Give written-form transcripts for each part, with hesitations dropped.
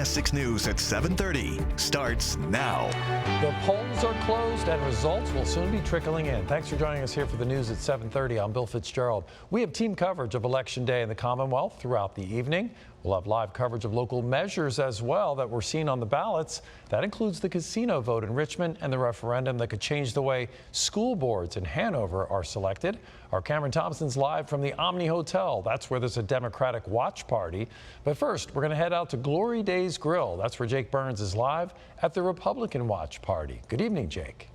CBS 6 News at 7:30 starts now. The polls are closed and results will soon be trickling in. Thanks for joining us here for the news at 7:30. I'm Bill Fitzgerald. We have team coverage of Election Day in the Commonwealth throughout the evening. We'll have live coverage of local measures as well that were seen on the ballots. That includes the casino vote in Richmond and the referendum that could change the way school boards in Hanover are selected. Our Cameron Thompson's live from the Omni Hotel. That's where there's a Democratic watch party. But first, we're going to head out to Glory Days Grill. That's where Jake Burns is live at the Republican watch party. Good evening, Jake.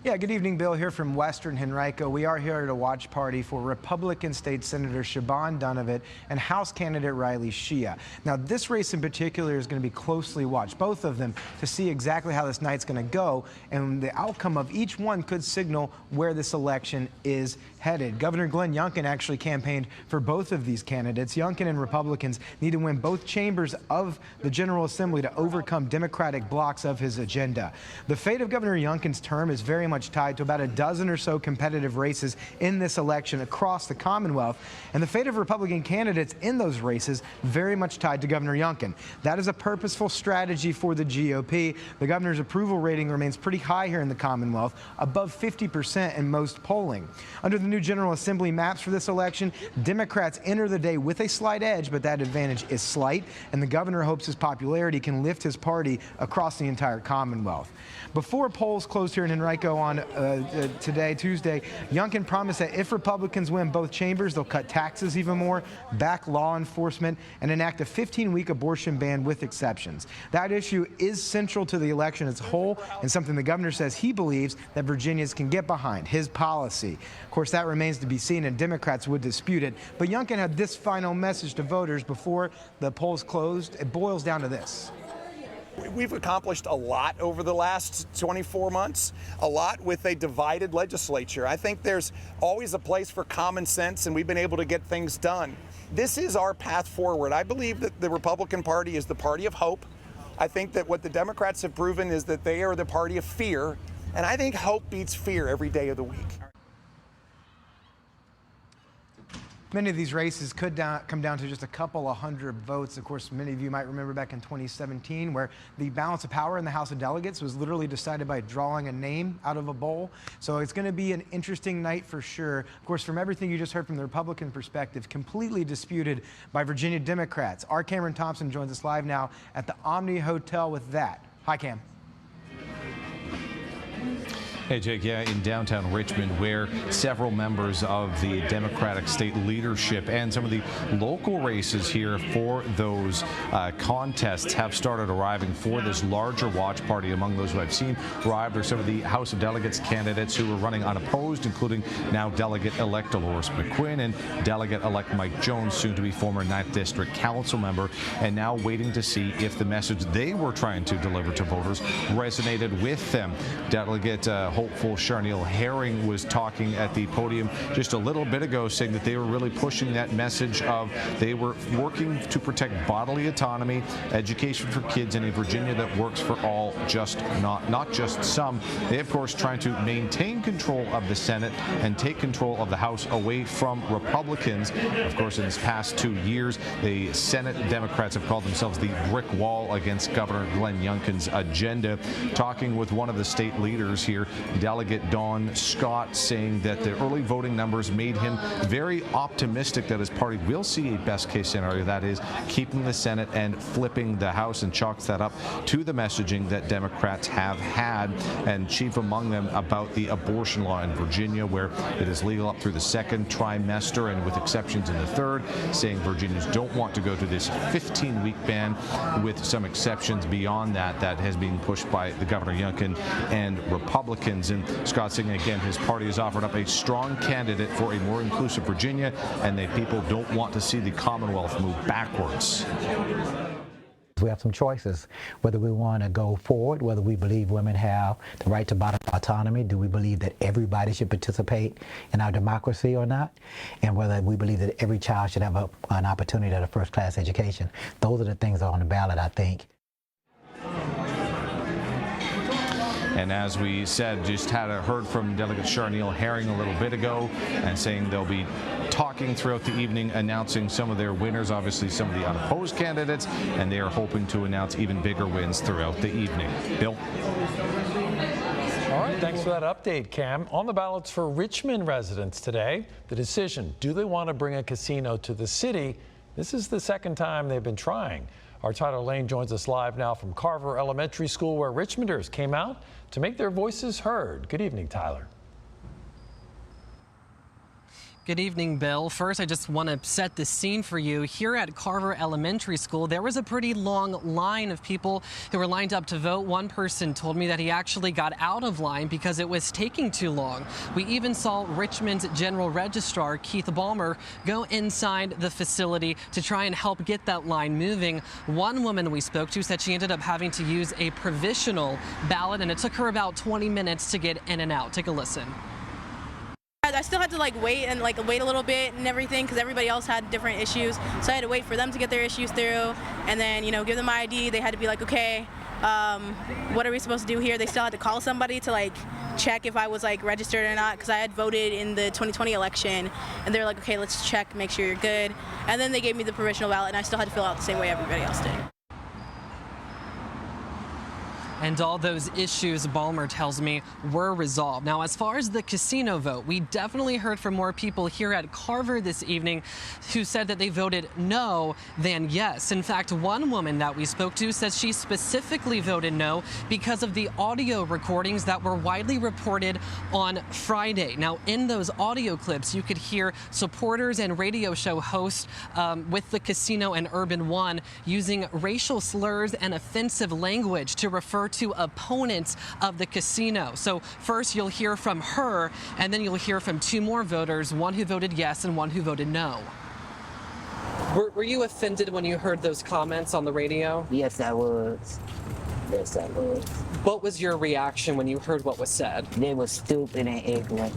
Yeah, good evening, Bill, here from Western Henrico. We are here at a watch party for Republican State Senator Siobhan Dunavant and House candidate Riley Shea. Now, this race in particular is going to be closely watched, both of them, to see exactly how this night's going to go, and the outcome of each one could signal where this election is headed. Governor Glenn Youngkin actually campaigned for both of these candidates. Youngkin and Republicans need to win both chambers of the General Assembly to overcome Democratic blocks of his agenda. The fate of Governor Youngkin's term is very much tied to about a dozen or so competitive races in this election across the Commonwealth, and the fate of Republican candidates in those races very much tied to Governor Youngkin. That is a purposeful strategy for the GOP. The governor's approval rating remains pretty high here in the Commonwealth, above 50% in most polling. Under the new General Assembly maps for this election, Democrats enter the day with a slight edge, but that advantage is slight, and the governor hopes his popularity can lift his party across the entire Commonwealth. Before polls closed here in Henrico on today, Tuesday, Youngkin promised that if Republicans win both chambers, they'll cut taxes even more, back law enforcement, and enact a 15-week abortion ban with exceptions. That issue is central to the election as a whole, and something the governor says he believes that Virginians can get behind, his policy. Of course, that remains to be seen, and Democrats would dispute it. But Youngkin had this final message to voters before the polls closed. It boils down to this. We've accomplished a lot over the last 24 months, a lot with a divided legislature. I think there's always a place for common sense, and we've been able to get things done. This is our path forward. I believe that the Republican Party is the party of hope. I think that what the Democrats have proven is that they are the party of fear, and I think hope beats fear every day of the week. Many of these races could come down to just a couple of hundred votes. Of course, many of you might remember back in 2017 where the balance of power in the House of Delegates was literally decided by drawing a name out of a bowl. So it's going to be an interesting night for sure. Of course, from everything you just heard from the Republican perspective, completely disputed by Virginia Democrats. Our Cameron Thompson joins us live now at the Omni Hotel with that. Hi, Cam. Hey, Jake, yeah, in downtown Richmond, where several members of the Democratic state leadership and some of the local races here for those contests have started arriving for this larger watch party. Among those who I've seen arrived are some of the House of Delegates candidates who are running unopposed, including now Delegate-elect Dolores McQuinn and Delegate-elect Mike Jones, soon to be former 9th District Council member, and now waiting to see if the message they were trying to deliver to voters resonated with them. Delegate hopeful Charneil Herring was talking at the podium just a little bit ago, saying that they were really pushing that message of they were working to protect bodily autonomy, education for kids in a Virginia that works for all, just not just some. They, of course, trying to maintain control of the Senate and take control of the House away from Republicans. Of course, in this past 2 years, the Senate Democrats have called themselves the brick wall against Governor Glenn Youngkin's agenda. Talking with one of the state leaders here, Delegate Dawn Scott, saying that the early voting numbers made him very optimistic that his party will see a best case scenario, that is keeping the Senate and flipping the House, and chalks that up to the messaging that Democrats have had, and chief among them about the abortion law in Virginia, where it is legal up through the second trimester and with exceptions in the third, saying Virginians don't want to go to this 15-week ban with some exceptions beyond that has been pushed by the Governor Youngkin and Republicans. And Scott saying again his party has offered up a strong candidate for a more inclusive Virginia, and that people don't want to see the Commonwealth move backwards. We have some choices, whether we want to go forward, whether we believe women have the right to bodily autonomy, do we believe that everybody should participate in our democracy or not, and whether we believe that every child should have an opportunity at a first-class education. Those are the things that are on the ballot, I think. And as we said, just heard from Delegate Charneil Herring a little bit ago, and saying they'll be talking throughout the evening, announcing some of their winners, obviously some of the unopposed candidates, and they are hoping to announce even bigger wins throughout the evening. Bill? All right, thanks for that update, Cam. On the ballots for Richmond residents today, the decision, do they want to bring a casino to the city? This is the second time they've been trying. Our Tyler Lane joins us live now from Carver Elementary School, where Richmonders came out to make their voices heard. Good evening, Tyler. Good evening, Bill. First, I just want to set the scene for you. Here at Carver Elementary School, there was a pretty long line of people who were lined up to vote. One person told me that he actually got out of line because it was taking too long. We even saw Richmond's General Registrar, Keith Ballmer, go inside the facility to try and help get that line moving. One woman we spoke to said she ended up having to use a provisional ballot, and it took her about 20 minutes to get in and out. Take a listen. I still had to wait a little bit and everything because everybody else had different issues. So I had to wait for them to get their issues through and then, give them my ID. They had to be like, okay, what are we supposed to do here? They still had to call somebody to check if I was registered or not because I had voted in the 2020 election. And they were like, okay, let's check, make sure you're good. And then they gave me the provisional ballot and I still had to fill out the same way everybody else did. And all those issues, Ballmer tells me, were resolved. Now, as far as the casino vote, we definitely heard from more people here at Carver this evening who said that they voted no than yes. In fact, one woman that we spoke to says she specifically voted no because of the audio recordings that were widely reported on Friday. Now, in those audio clips, you could hear supporters and radio show hosts with the casino and Urban One using racial slurs and offensive language to refer to opponents of the casino. So first you'll hear from her, and then you'll hear from two more voters, one who voted yes and one who voted no. Were you offended when you heard those comments on the radio? Yes, I was. Yes, I was. What was your reaction when you heard what was said? They were stupid and ignorant.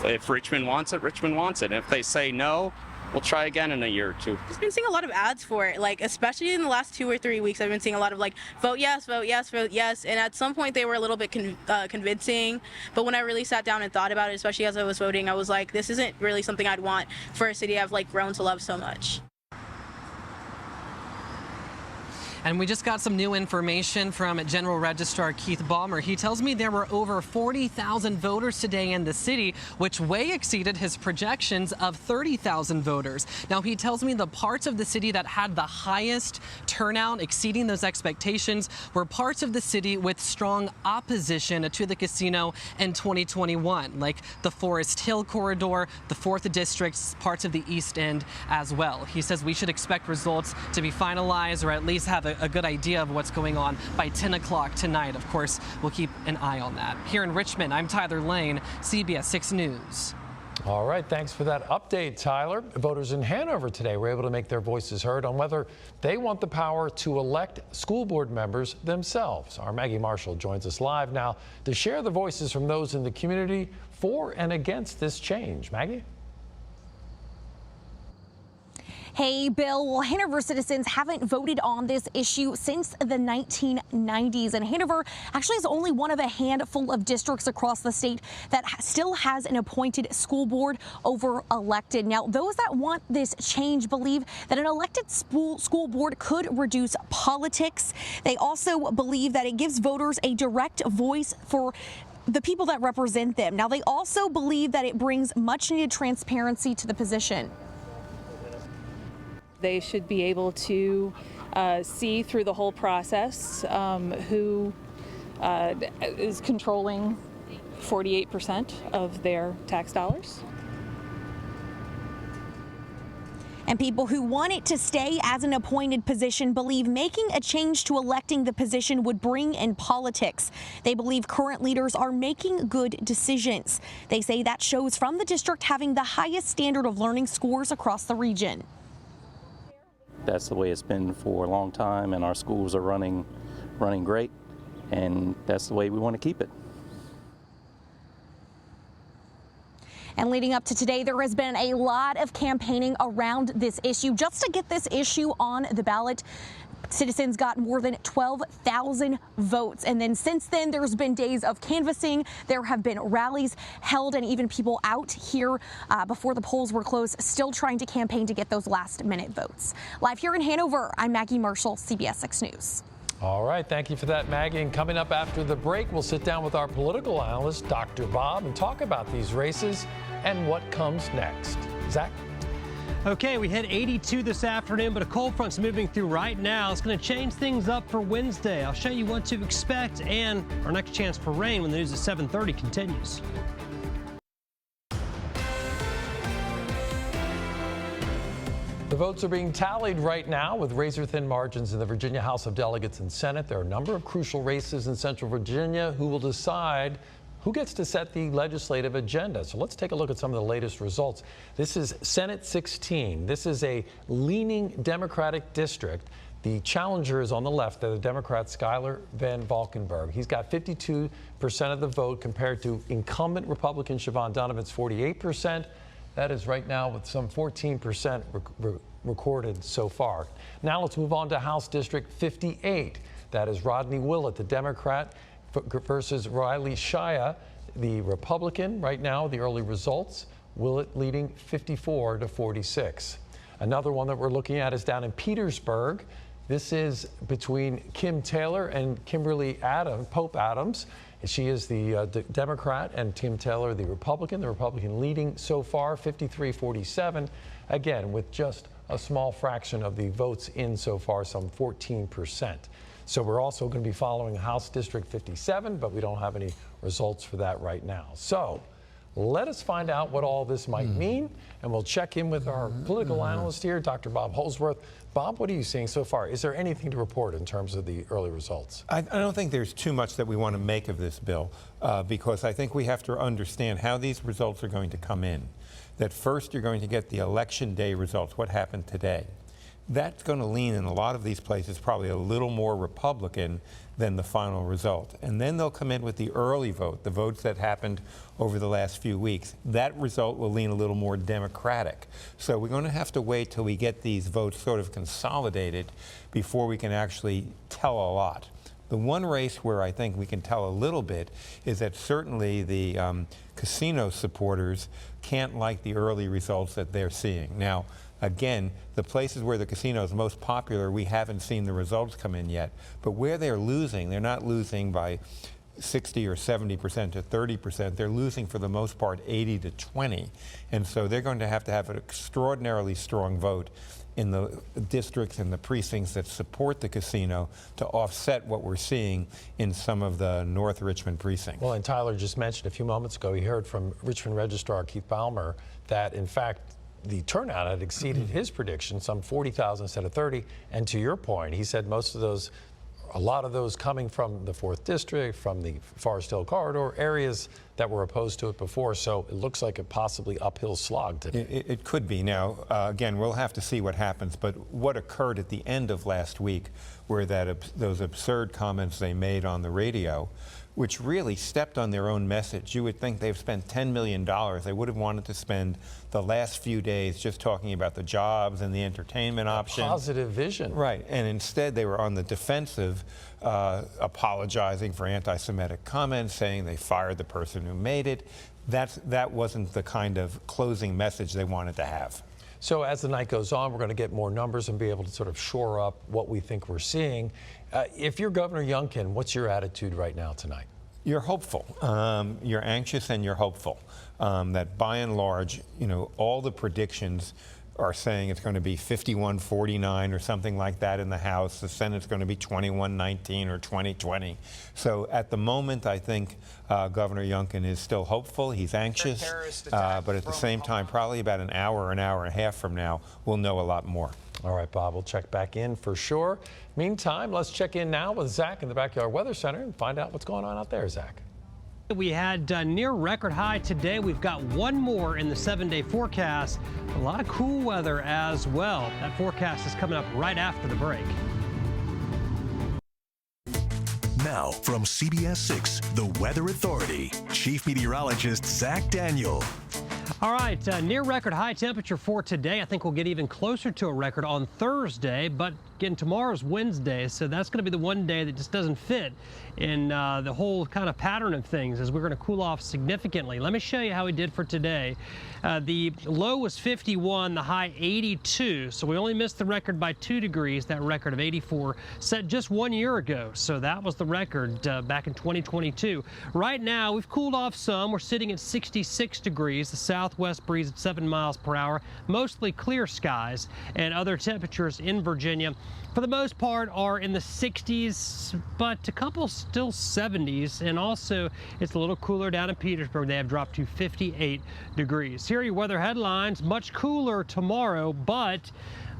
If Richmond wants it, Richmond wants it. If they say no, we'll try again in a year or two. I've been seeing a lot of ads for it, especially in the last 2 or 3 weeks. I've been seeing a lot of vote yes, vote yes, vote yes. And at some point they were a little bit convincing. But when I really sat down and thought about it, especially as I was voting, I was like, this isn't really something I'd want for a city I've grown to love so much. And we just got some new information from General Registrar Keith Ballmer. He tells me there were over 40,000 voters today in the city, which way exceeded his projections of 30,000 voters. Now, he tells me the parts of the city that had the highest turnout, exceeding those expectations, were parts of the city with strong opposition to the casino in 2021, like the Forest Hill corridor, the 4th District, parts of the East End as well. He says we should expect results to be finalized or at least have a good idea of what's going on by 10 o'clock tonight. Of course, we'll keep an eye on that. Here in Richmond, I'm Tyler Lane, CBS 6 News. All right, thanks for that update, Tyler. Voters in Hanover today were able to make their voices heard on whether they want the power to elect school board members themselves. Our Maggie Marshall joins us live now to share the voices from those in the community for and against this change. Maggie? Hey, Bill. Well, Hanover citizens haven't voted on this issue since the 1990s. And Hanover actually is only one of a handful of districts across the state that still has an appointed school board over elected. Now, those that want this change believe that an elected school board could reduce politics. They also believe that it gives voters a direct voice for the people that represent them. Now, they also believe that it brings much needed transparency to the position. They should be able to see through the whole process who is controlling 48% of their tax dollars. And people who want it to stay as an appointed position believe making a change to electing the position would bring in politics. They believe current leaders are making good decisions. They say that shows from the district having the highest standard of learning scores across the region. That's the way it's been for a long time, and our schools are running great, and that's the way we want to keep it. And leading up to today, there has been a lot of campaigning around this issue just to get this issue on the ballot. Citizens got more than 12,000 votes. And then since then, there's been days of canvassing. There have been rallies held and even people out here before the polls were closed, still trying to campaign to get those last-minute votes. Live here in Hanover, I'm Maggie Marshall, CBS 6 News. All right, thank you for that, Maggie. And coming up after the break, we'll sit down with our political analyst, Dr. Bob, and talk about these races and what comes next. Zach? Okay, we hit 82 this afternoon, but a cold front's moving through right now. It's going to change things up for Wednesday. I'll show you what to expect and our next chance for rain when the news at 7:30 continues. The votes are being tallied right now with razor-thin margins in the Virginia House of Delegates and Senate. There are a number of crucial races in Central Virginia who will decide who gets to set the legislative agenda. So let's take a look at some of the latest results. This is Senate 16. This is a leaning Democratic district. The challenger is on the left, the Democrat Schuyler Van Valkenburg. He's got 52% of the vote compared to incumbent Republican Siobhan Donovan's 48%. That is right now with some 14% recorded so far. Now let's move on to House District 58. That is Rodney Willett, the Democrat, versus Riley Shia, the Republican. Right now, the early results, Willett leading 54 to 46. Another one that we're looking at is down in Petersburg. This is between Kim Taylor and Kimberly Pope Adams. She is the Democrat and Tim Taylor the Republican. The Republican leading so far 53-47, again with just a small fraction of the votes in so far, some 14%. So we're also going to be following House District 57, but we don't have any results for that right now. So let us find out what all this might mean, and we'll check in with our political analyst here, Dr. Bob Holsworth. Bob, what are you seeing so far? Is there anything to report in terms of the early results? I don't think there's too much that we want to make of this, Bill, because I think we have to understand how these results are going to come in. That first you're going to get the election day results, what happened today. That's going to lean in a lot of these places probably a little more Republican than the final result. And then they'll come in with the early vote, the votes that happened over the last few weeks. That result will lean a little more Democratic. So we're going to have to wait till we get these votes sort of consolidated before we can actually tell a lot. The one race where I think we can tell a little bit is that certainly the casino supporters can't like the early results that they're seeing. Now, again, the places where the casino is most popular, we haven't seen the results come in yet. But where they're losing, they're not losing by 60 or 70% to 30%. They're losing for the most part 80 to 20. And so they're going to have an extraordinarily strong vote in the districts and the precincts that support the casino to offset what we're seeing in some of the North Richmond precincts. Well, and Tyler just mentioned a few moments ago, he heard from Richmond Registrar Keith Baumer that, in fact, the turnout had exceeded his prediction, some 40,000 instead of 30. And to your point, he said most of those, a lot of those coming from the 4th District, from the Forest Hill Corridor, areas that were opposed to it before. So it looks like a possibly uphill slog today. It could be. Now, again, we'll have to see what happens. But what occurred at the end of last week were those absurd comments they made on the radio, which really stepped on their own message. You would think they've spent $10 million. They would have wanted to spend the last few days just talking about the jobs and the entertainment option. Positive vision. Right, and instead they were on the defensive, apologizing for anti-Semitic comments, saying they fired the person who made it. That wasn't the kind of closing message they wanted to have. So as the night goes on, we're going to get more numbers and be able to sort of shore up what we think we're seeing. If you're Governor Youngkin, what's your attitude right now tonight? You're hopeful. You're anxious and you're hopeful. That by and large, all the predictions are saying it's going to be 51-49 or something like that in the House. The Senate's going to be 21-19 or 20-20. So at the moment, I think Governor Youngkin is still hopeful. He's anxious. But at the same time, probably about an hour and a half from now, we'll know a lot more. All right, Bob, we'll check back in for sure. Meantime, let's check in now with Zach in the Backyard Weather Center and find out what's going on out there, Zach. We had near record high today. We've got one more in the 7-day forecast. A lot of cool weather as well. That forecast is coming up right after the break. Now from CBS 6, the Weather Authority, Chief Meteorologist Zach Daniel. All right, near record high temperature for today. I think we'll get even closer to a record on Thursday, but again, tomorrow's Wednesday, so that's going to be the one day that just doesn't fit in the whole kind of pattern of things, as we're going to cool off significantly. Let me show you how we did for today. The low was 51, the high 82, so we only missed the record by 2 degrees. That record of 84 set just 1 year ago, so that was the record back in 2022. Right now, we've cooled off some. We're sitting at 66 degrees, the southwest breeze at 7 miles per hour, mostly clear skies, and other temperatures in Virginia for the most part are in the 60s, but a couple still 70s, and also it's a little cooler down in Petersburg. They have dropped to 58 degrees. Here are your weather headlines. Much cooler tomorrow, but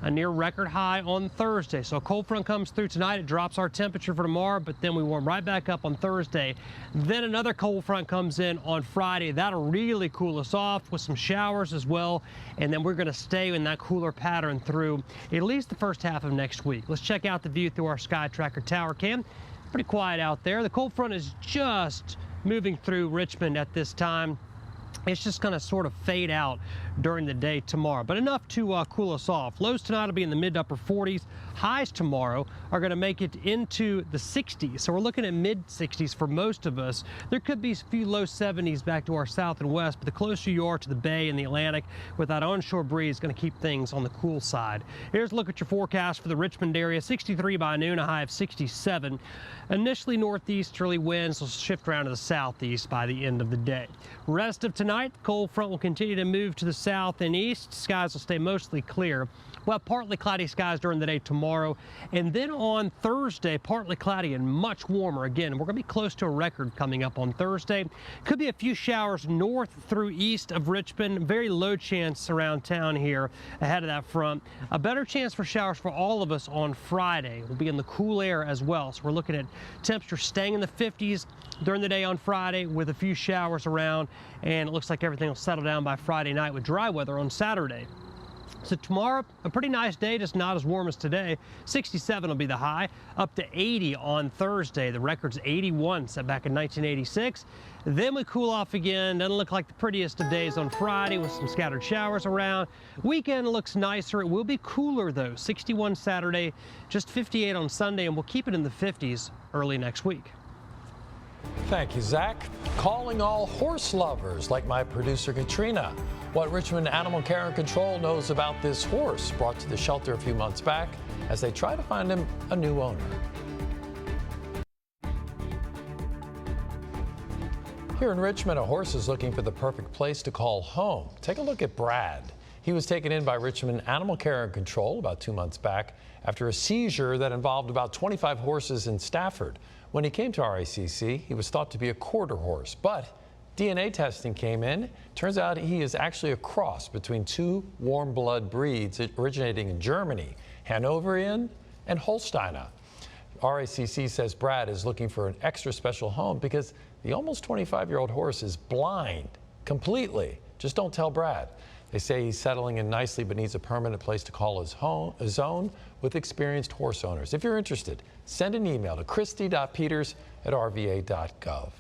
a near record high on Thursday. So a cold front comes through tonight. It drops our temperature for tomorrow, but then we warm right back up on Thursday. Then another cold front comes in on Friday. That'll really cool us off with some showers as well. And then we're going to stay in that cooler pattern through at least the first half of next week. Let's check out the view through our Sky Tracker tower cam. Pretty quiet out there. The cold front is just moving through Richmond at this time. It's just going to sort of fade out during the day tomorrow, but enough to cool us off. Lows tonight will be in the mid to upper 40s. Highs tomorrow are going to make it into the 60s, so we're looking at mid 60s for most of us. There could be a few low 70s back to our south and west, but the closer you are to the bay and the Atlantic with that onshore breeze, going to keep things on the cool side. Here's a look at your forecast for the Richmond area. 63 by noon, a high of 67. Initially northeasterly winds will shift around to the southeast by the end of the day. Rest of tonight, the cold front will continue to move to the south and east. Skies will stay mostly clear. Well, partly cloudy skies during the day tomorrow. And then on Thursday, partly cloudy and much warmer again. We're going to be close to a record coming up on Thursday. Could be a few showers north through east of Richmond. Very low chance around town here ahead of that front. A better chance for showers for all of us on Friday. We'll be in the cool air as well. So we're looking at temperatures staying in the 50s during the day on Friday with a few showers around. And it looks like everything will settle down by Friday night with dry weather on Saturday. So tomorrow, a pretty nice day, just not as warm as today. 67 will be the high, up to 80 on Thursday. The record's 81 set back in 1986. Then we cool off again. Doesn't look like the prettiest of days on Friday with some scattered showers around. Weekend looks nicer. It will be cooler though. 61 Saturday, just 58 on Sunday, and we'll keep it in the 50s early next week. Thank you, Zach. Calling all horse lovers like my producer Katrina. What Richmond Animal Care and Control knows about this horse brought to the shelter a few months back as they try to find him a new owner. Here in Richmond, a horse is looking for the perfect place to call home. Take a look at Brad. He was taken in by Richmond Animal Care and Control about 2 months back after a seizure that involved about 25 horses in Stafford. When he came to RACC, he was thought to be a quarter horse, but DNA testing came in. Turns out he is actually a cross between 2 warm blood breeds originating in Germany, Hanoverian and Holsteiner. RACC says Brad is looking for an extra special home because the almost 25-year-old horse is blind completely. Just don't tell Brad. They say he's settling in nicely but needs a permanent place to call his own with experienced horse owners. If you're interested, send an email to christy.peters@rva.gov.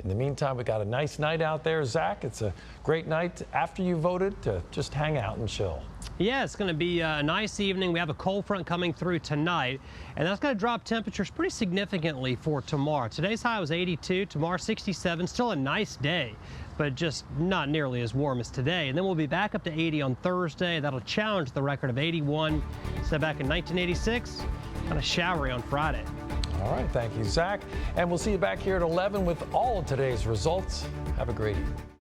In the meantime, we got a nice night out there, Zach. It's a great night after you voted to just hang out and chill. Yeah, it's going to be a nice evening. We have a cold front coming through tonight, and that's going to drop temperatures pretty significantly for tomorrow. Today's high was 82, tomorrow 67. Still a nice day, but just not nearly as warm as today. And then we'll be back up to 80 on Thursday. That'll challenge the record of 81 set back in 1986. Kind of showery on Friday. All right, thank you, Zach. And we'll see you back here at 11 with all of today's results. Have a great evening.